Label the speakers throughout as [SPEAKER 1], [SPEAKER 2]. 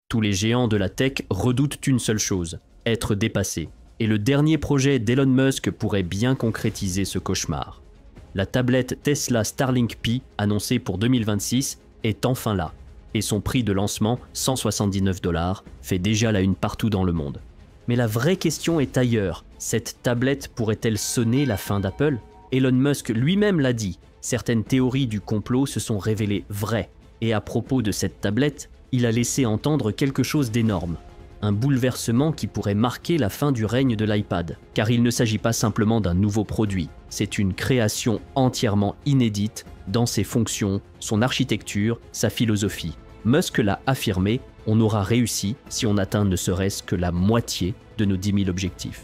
[SPEAKER 1] Tous les géants de la tech redoutent une seule chose, être dépassés. Et le dernier projet d'Elon Musk pourrait bien concrétiser ce cauchemar. La tablette Tesla Starlink Pi, annoncée pour 2026, est enfin là. Et son prix de lancement, 179 $, fait déjà la une partout dans le monde. Mais la vraie question est ailleurs. Cette tablette pourrait-elle sonner la fin d'Apple? Elon Musk lui-même l'a dit. Certaines théories du complot se sont révélées vraies. Et à propos de cette tablette, il a laissé entendre quelque chose d'énorme. Un bouleversement qui pourrait marquer la fin du règne de l'iPad. Car il ne s'agit pas simplement d'un nouveau produit. C'est une création entièrement inédite dans ses fonctions, son architecture, sa philosophie. Musk l'a affirmé, on aura réussi si on atteint ne serait-ce que la moitié de nos 10 000 objectifs.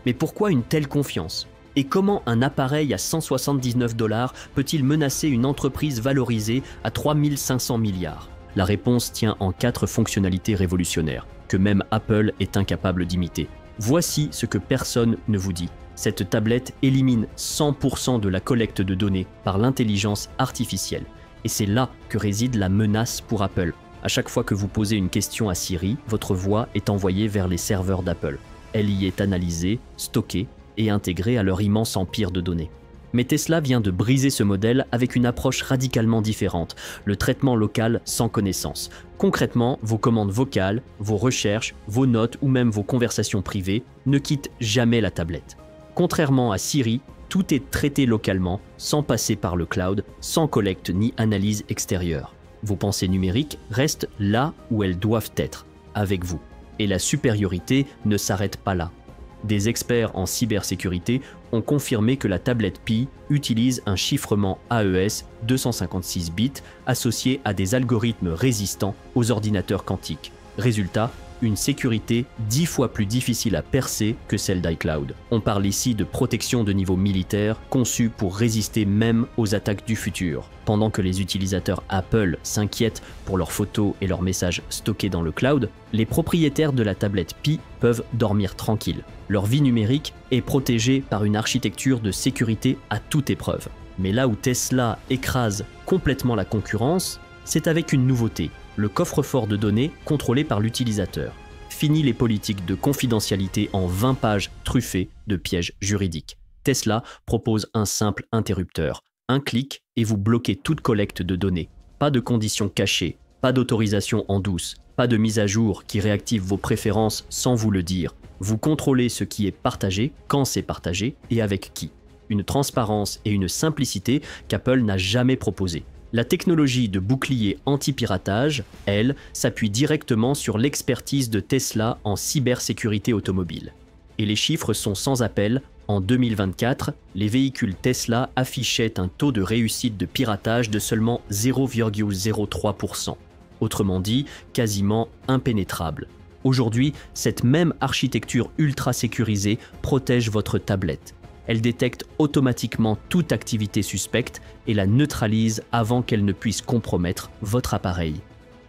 [SPEAKER 1] Mais pourquoi une telle confiance? Et comment un appareil à 179 $ peut-il menacer une entreprise valorisée à 3 500 milliards? La réponse tient en 4 fonctionnalités révolutionnaires, que même Apple est incapable d'imiter. Voici ce que personne ne vous dit. Cette tablette élimine 100% de la collecte de données par l'intelligence artificielle. Et c'est là que réside la menace pour Apple. À chaque fois que vous posez une question à Siri, votre voix est envoyée vers les serveurs d'Apple. Elle y est analysée, stockée et intégrée à leur immense empire de données. Mais Tesla vient de briser ce modèle avec une approche radicalement différente, le traitement local sans connaissance. Concrètement, vos commandes vocales, vos recherches, vos notes ou même vos conversations privées ne quittent jamais la tablette. Contrairement à Siri, tout est traité localement, sans passer par le cloud, sans collecte ni analyse extérieure. Vos pensées numériques restent là où elles doivent être, avec vous. Et la supériorité ne s'arrête pas là. Des experts en cybersécurité ont confirmé que la tablette Pi utilise un chiffrement AES 256 bits associé à des algorithmes résistants aux ordinateurs quantiques. Résultat, une sécurité 10 fois plus difficile à percer que celle d'iCloud. On parle ici de protection de niveau militaire conçue pour résister même aux attaques du futur. Pendant que les utilisateurs Apple s'inquiètent pour leurs photos et leurs messages stockés dans le cloud, les propriétaires de la tablette Pi peuvent dormir tranquilles. Leur vie numérique est protégée par une architecture de sécurité à toute épreuve. Mais là où Tesla écrase complètement la concurrence, c'est avec une nouveauté, le coffre-fort de données contrôlé par l'utilisateur. Fini les politiques de confidentialité en 20 pages truffées de pièges juridiques. Tesla propose un simple interrupteur. Un clic et vous bloquez toute collecte de données. Pas de conditions cachées, pas d'autorisation en douce, pas de mise à jour qui réactive vos préférences sans vous le dire. Vous contrôlez ce qui est partagé, quand c'est partagé et avec qui. Une transparence et une simplicité qu'Apple n'a jamais proposées. La technologie de bouclier anti-piratage, elle, s'appuie directement sur l'expertise de Tesla en cybersécurité automobile. Et les chiffres sont sans appel. En 2024, les véhicules Tesla affichaient un taux de réussite de piratage de seulement 0,03%. Autrement dit, quasiment impénétrable. Aujourd'hui, cette même architecture ultra sécurisée protège votre tablette. Elle détecte automatiquement toute activité suspecte et la neutralise avant qu'elle ne puisse compromettre votre appareil.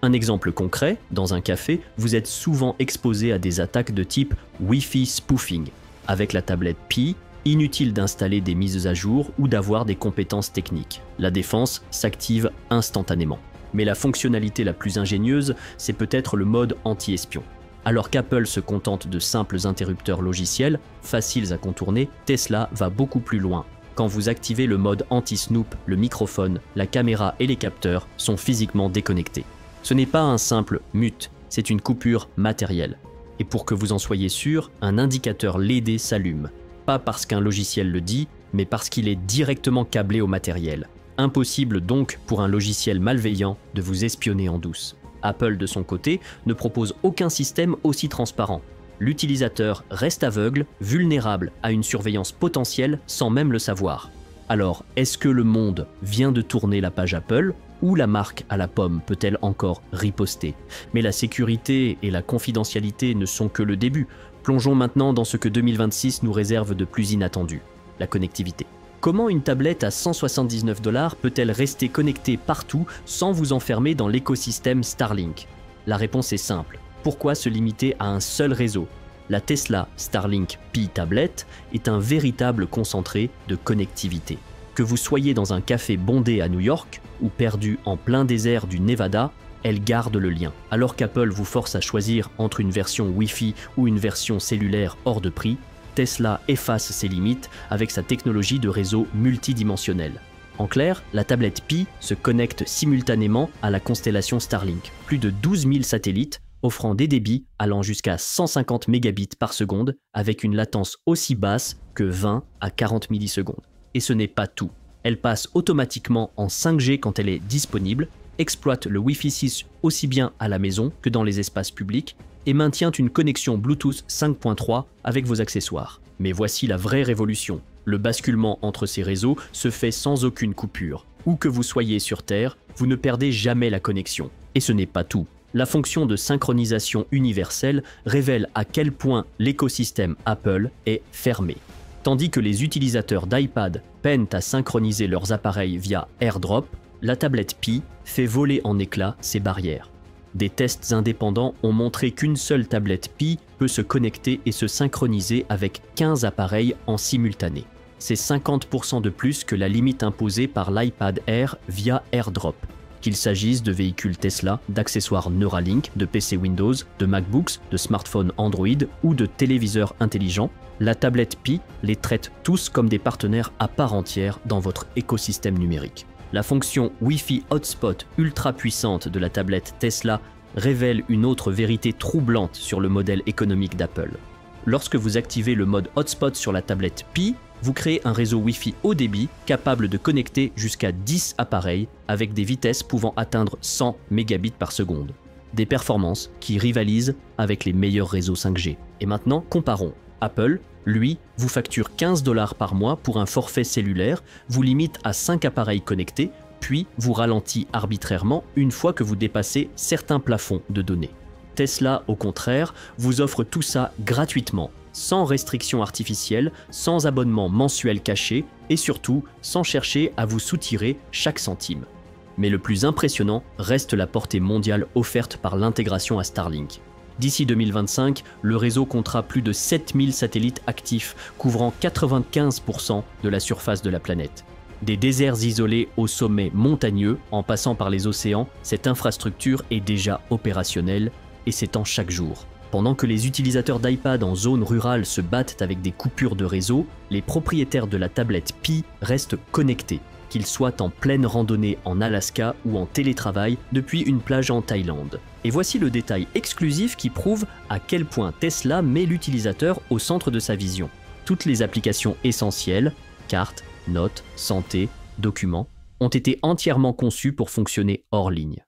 [SPEAKER 1] Un exemple concret, dans un café, vous êtes souvent exposé à des attaques de type Wi-Fi spoofing. Avec la tablette Pi, inutile d'installer des mises à jour ou d'avoir des compétences techniques. La défense s'active instantanément. Mais la fonctionnalité la plus ingénieuse, c'est peut-être le mode anti-espion. Alors qu'Apple se contente de simples interrupteurs logiciels, faciles à contourner, Tesla va beaucoup plus loin. Quand vous activez le mode anti-snoop, le microphone, la caméra et les capteurs sont physiquement déconnectés. Ce n'est pas un simple mute, c'est une coupure matérielle. Et pour que vous en soyez sûr, un indicateur LED s'allume. Pas parce qu'un logiciel le dit, mais parce qu'il est directement câblé au matériel. Impossible donc pour un logiciel malveillant de vous espionner en douce. Apple, de son côté, ne propose aucun système aussi transparent. L'utilisateur reste aveugle, vulnérable à une surveillance potentielle sans même le savoir. Alors, est-ce que le monde vient de tourner la page Apple ou la marque à la pomme peut-elle encore riposter? Mais la sécurité et la confidentialité ne sont que le début. Plongeons maintenant dans ce que 2026 nous réserve de plus inattendu, la connectivité. Comment une tablette à 179 $ peut-elle rester connectée partout sans vous enfermer dans l'écosystème Starlink? La réponse est simple. Pourquoi se limiter à un seul réseau? La Tesla Starlink Pi tablette est un véritable concentré de connectivité. Que vous soyez dans un café bondé à New York ou perdu en plein désert du Nevada, elle garde le lien. Alors qu'Apple vous force à choisir entre une version Wi-Fi ou une version cellulaire hors de prix, Tesla efface ses limites avec sa technologie de réseau multidimensionnel. En clair, la tablette Pi se connecte simultanément à la constellation Starlink. Plus de 12 000 satellites offrant des débits allant jusqu'à 150 mégabits par seconde avec une latence aussi basse que 20 à 40 millisecondes. Et ce n'est pas tout. Elle passe automatiquement en 5G quand elle est disponible, exploite le Wi-Fi 6 aussi bien à la maison que dans les espaces publics et maintient une connexion Bluetooth 5.3 avec vos accessoires. Mais voici la vraie révolution. Le basculement entre ces réseaux se fait sans aucune coupure. Où que vous soyez sur Terre, vous ne perdez jamais la connexion. Et ce n'est pas tout. La fonction de synchronisation universelle révèle à quel point l'écosystème Apple est fermé. Tandis que les utilisateurs d'iPad peinent à synchroniser leurs appareils via AirDrop, la tablette Pi fait voler en éclats ces barrières. Des tests indépendants ont montré qu'une seule tablette Pi peut se connecter et se synchroniser avec 15 appareils en simultané. C'est 50% de plus que la limite imposée par l'iPad Air via AirDrop. Qu'il s'agisse de véhicules Tesla, d'accessoires Neuralink, de PC Windows, de MacBooks, de smartphones Android ou de téléviseurs intelligents, la tablette Pi les traite tous comme des partenaires à part entière dans votre écosystème numérique. La fonction Wi-Fi Hotspot ultra puissante de la tablette Tesla révèle une autre vérité troublante sur le modèle économique d'Apple. Lorsque vous activez le mode Hotspot sur la tablette Pi, vous créez un réseau Wi-Fi haut débit capable de connecter jusqu'à 10 appareils avec des vitesses pouvant atteindre 100 mégabits par seconde. Des performances qui rivalisent avec les meilleurs réseaux 5G. Et maintenant, comparons. Apple, lui, vous facture $15 par mois pour un forfait cellulaire, vous limite à 5 appareils connectés, puis vous ralentit arbitrairement une fois que vous dépassez certains plafonds de données. Tesla, au contraire, vous offre tout ça gratuitement, sans restriction artificielle, sans abonnement mensuel caché et surtout sans chercher à vous soutirer chaque centime. Mais le plus impressionnant reste la portée mondiale offerte par l'intégration à Starlink. D'ici 2025, le réseau comptera plus de 7000 satellites actifs couvrant 95% de la surface de la planète. Des déserts isolés aux sommets montagneux, en passant par les océans, cette infrastructure est déjà opérationnelle et s'étend chaque jour. Pendant que les utilisateurs d'iPad en zone rurale se battent avec des coupures de réseau, les propriétaires de la tablette Pi restent connectés, qu'ils soient en pleine randonnée en Alaska ou en télétravail depuis une plage en Thaïlande. Et voici le détail exclusif qui prouve à quel point Tesla met l'utilisateur au centre de sa vision. Toutes les applications essentielles, cartes, notes, santé, documents, ont été entièrement conçues pour fonctionner hors ligne.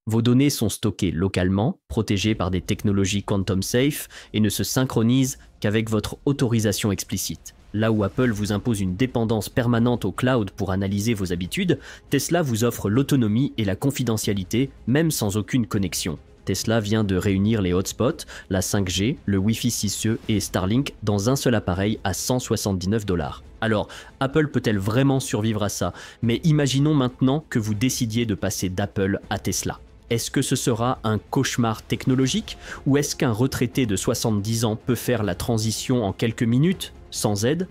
[SPEAKER 1] Vos données sont stockées localement, protégées par des technologies quantum safe et ne se synchronisent qu'avec votre autorisation explicite. Là où Apple vous impose une dépendance permanente au cloud pour analyser vos habitudes, Tesla vous offre l'autonomie et la confidentialité, même sans aucune connexion. Tesla vient de réunir les hotspots, la 5G, le Wi-Fi 6E et Starlink dans un seul appareil à $179. Alors, Apple peut-elle vraiment survivre à ça? Mais imaginons maintenant que vous décidiez de passer d'Apple à Tesla. Est-ce que ce sera un cauchemar technologique ou est-ce qu'un retraité de 70 ans peut faire la transition en quelques minutes, sans aide?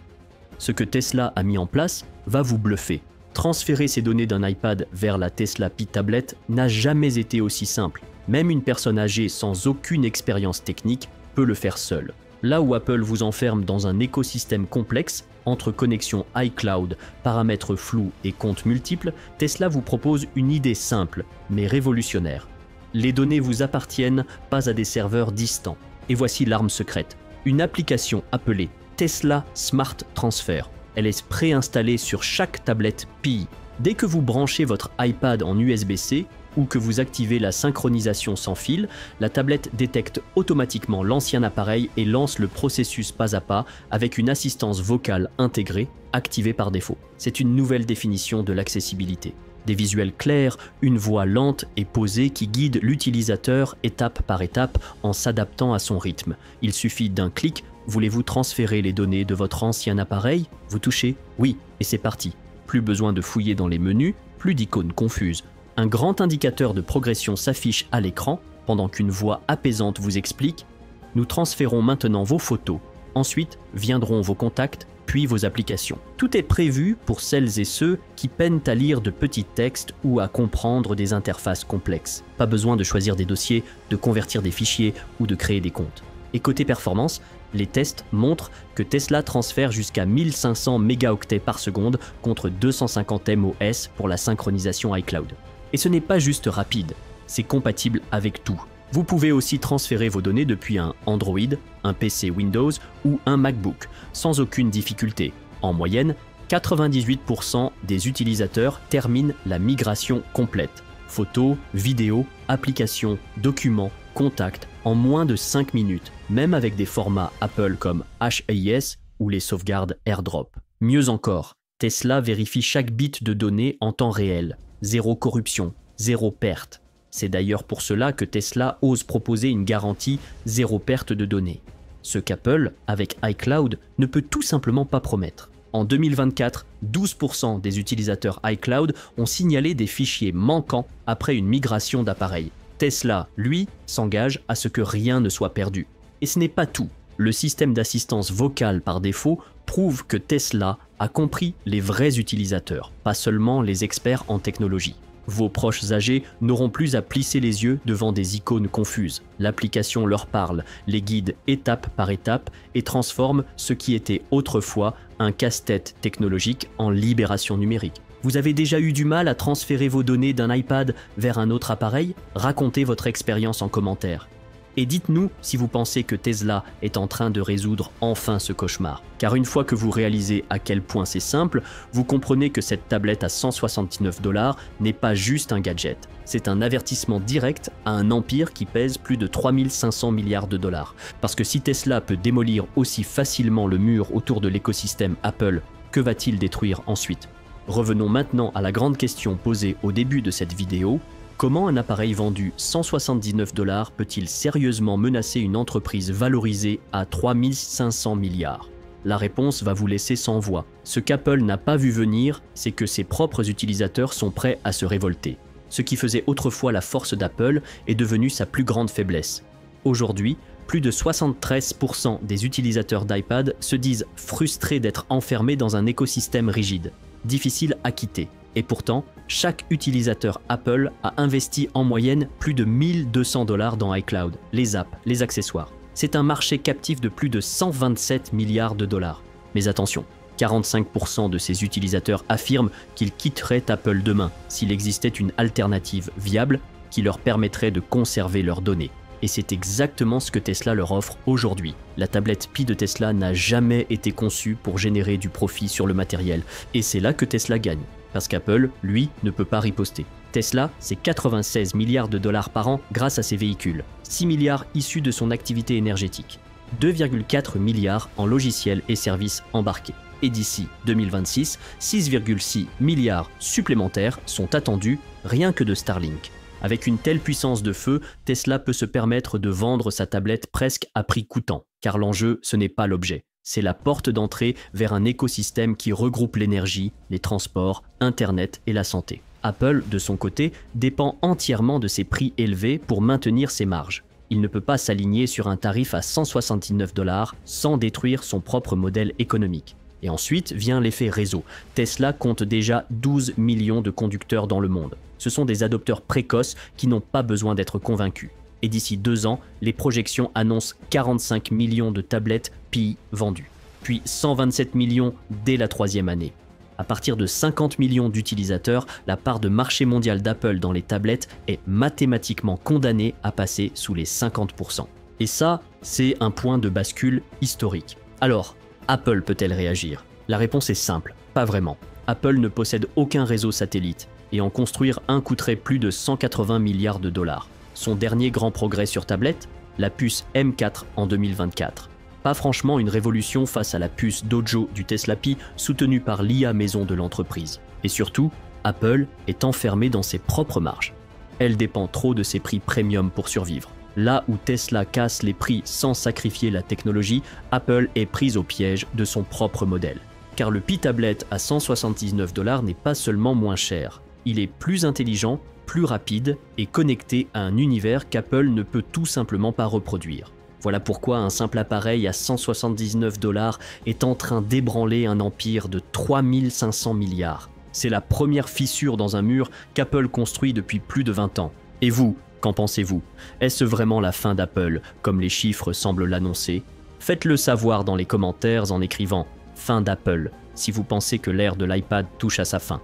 [SPEAKER 1] Ce que Tesla a mis en place va vous bluffer. Transférer ces données d'un iPad vers la Tesla Pi tablette n'a jamais été aussi simple. Même une personne âgée sans aucune expérience technique peut le faire seule. Là où Apple vous enferme dans un écosystème complexe, entre connexions iCloud, paramètres flous et comptes multiples, Tesla vous propose une idée simple, mais révolutionnaire. Les données vous appartiennent, pas à des serveurs distants. Et voici l'arme secrète, une application appelée Tesla Smart Transfer. Elle est préinstallée sur chaque tablette Pi. Dès que vous branchez votre iPad en USB-C, ou que vous activez la synchronisation sans fil, la tablette détecte automatiquement l'ancien appareil et lance le processus pas à pas avec une assistance vocale intégrée, activée par défaut. C'est une nouvelle définition de l'accessibilité. Des visuels clairs, une voix lente et posée qui guide l'utilisateur étape par étape en s'adaptant à son rythme. Il suffit d'un clic. Voulez-vous transférer les données de votre ancien appareil? Vous touchez oui, et c'est parti. Plus besoin de fouiller dans les menus, plus d'icônes confuses. Un grand indicateur de progression s'affiche à l'écran pendant qu'une voix apaisante vous explique « Nous transférons maintenant vos photos. Ensuite viendront vos contacts, puis vos applications. Tout est prévu pour celles et ceux qui peinent à lire de petits textes ou à comprendre des interfaces complexes. Pas besoin de choisir des dossiers, de convertir des fichiers ou de créer des comptes. Et côté performance, les tests montrent que Tesla transfère jusqu'à 1500 mégaoctets par seconde contre 250 MOS pour la synchronisation iCloud. Et ce n'est pas juste rapide, c'est compatible avec tout. Vous pouvez aussi transférer vos données depuis un Android, un PC Windows ou un MacBook, sans aucune difficulté. En moyenne, 98% des utilisateurs terminent la migration complète. Photos, vidéos, applications, documents, contacts, en moins de 5 minutes, même avec des formats Apple comme HAIS ou les sauvegardes AirDrop. Mieux encore, Tesla vérifie chaque bit de données en temps réel. Zéro corruption, zéro perte. C'est d'ailleurs pour cela que Tesla ose proposer une garantie zéro perte de données. Ce qu'Apple, avec iCloud, ne peut tout simplement pas promettre. En 2024, 12% des utilisateurs iCloud ont signalé des fichiers manquants après une migration d'appareil. Tesla, lui, s'engage à ce que rien ne soit perdu. Et ce n'est pas tout. Le système d'assistance vocale par défaut prouve que Tesla a compris les vrais utilisateurs, pas seulement les experts en technologie. Vos proches âgés n'auront plus à plisser les yeux devant des icônes confuses. L'application leur parle, les guide étape par étape et transforme ce qui était autrefois un casse-tête technologique en libération numérique. Vous avez déjà eu du mal à transférer vos données d'un iPad vers un autre appareil? Racontez votre expérience en commentaire. Et dites-nous si vous pensez que Tesla est en train de résoudre enfin ce cauchemar. Car une fois que vous réalisez à quel point c'est simple, vous comprenez que cette tablette à 169 $ n'est pas juste un gadget. C'est un avertissement direct à un empire qui pèse plus de 3500 milliards de dollars. Parce que si Tesla peut démolir aussi facilement le mur autour de l'écosystème Apple, que va-t-il détruire ensuite? Revenons maintenant à la grande question posée au début de cette vidéo. Comment un appareil vendu 179 $ peut-il sérieusement menacer une entreprise valorisée à 3500 milliards? La réponse va vous laisser sans voix. Ce qu'Apple n'a pas vu venir, c'est que ses propres utilisateurs sont prêts à se révolter. Ce qui faisait autrefois la force d'Apple est devenu sa plus grande faiblesse. Aujourd'hui, plus de 73% des utilisateurs d'iPad se disent frustrés d'être enfermés dans un écosystème rigide, difficile à quitter. Et pourtant, chaque utilisateur Apple a investi en moyenne plus de 1200 $ dans iCloud, les apps, les accessoires. C'est un marché captif de plus de 127 milliards de dollars. Mais attention, 45% de ces utilisateurs affirment qu'ils quitteraient Apple demain s'il existait une alternative viable qui leur permettrait de conserver leurs données. Et c'est exactement ce que Tesla leur offre aujourd'hui. La tablette Pi de Tesla n'a jamais été conçue pour générer du profit sur le matériel. Et c'est là que Tesla gagne. Parce qu'Apple, lui, ne peut pas riposter. Tesla, c'est 96 milliards de dollars par an grâce à ses véhicules, 6 milliards issus de son activité énergétique, 2,4 milliards en logiciels et services embarqués. Et d'ici 2026, 6,6 milliards supplémentaires sont attendus rien que de Starlink. Avec une telle puissance de feu, Tesla peut se permettre de vendre sa tablette presque à prix coûtant, car l'enjeu, ce n'est pas l'objet. C'est la porte d'entrée vers un écosystème qui regroupe l'énergie, les transports, Internet et la santé. Apple, de son côté, dépend entièrement de ses prix élevés pour maintenir ses marges. Il ne peut pas s'aligner sur un tarif à 169 $ sans détruire son propre modèle économique. Et ensuite vient l'effet réseau. Tesla compte déjà 12 millions de conducteurs dans le monde. Ce sont des adopteurs précoces qui n'ont pas besoin d'être convaincus. Et d'ici 2 ans, les projections annoncent 45 millions de tablettes Pi vendues, puis 127 millions dès la 3e année. À partir de 50 millions d'utilisateurs, la part de marché mondial d'Apple dans les tablettes est mathématiquement condamnée à passer sous les 50%. Et ça, c'est un point de bascule historique. Alors, Apple peut-elle réagir? La réponse est simple, pas vraiment. Apple ne possède aucun réseau satellite, et en construire un coûterait plus de 180 milliards de dollars. Son dernier grand progrès sur tablette, la puce M4 en 2024. Pas franchement une révolution face à la puce Dojo du Tesla Pi soutenue par l'IA maison de l'entreprise. Et surtout, Apple est enfermée dans ses propres marges. Elle dépend trop de ses prix premium pour survivre. Là où Tesla casse les prix sans sacrifier la technologie, Apple est prise au piège de son propre modèle. Car le Pi tablette à 179 $ n'est pas seulement moins cher. Il est plus intelligent, plus rapide et connecté à un univers qu'Apple ne peut tout simplement pas reproduire. Voilà pourquoi un simple appareil à 179 $ est en train d'ébranler un empire de 3500 milliards. C'est la première fissure dans un mur qu'Apple construit depuis plus de 20 ans. Et vous, qu'en pensez-vous? Est-ce vraiment la fin d'Apple, comme les chiffres semblent l'annoncer? Faites-le savoir dans les commentaires en écrivant « Fin d'Apple » si vous pensez que l'ère de l'iPad touche à sa fin.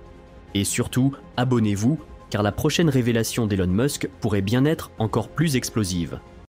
[SPEAKER 1] Et surtout, abonnez-vous, car la prochaine révélation d'Elon Musk pourrait bien être encore plus explosive.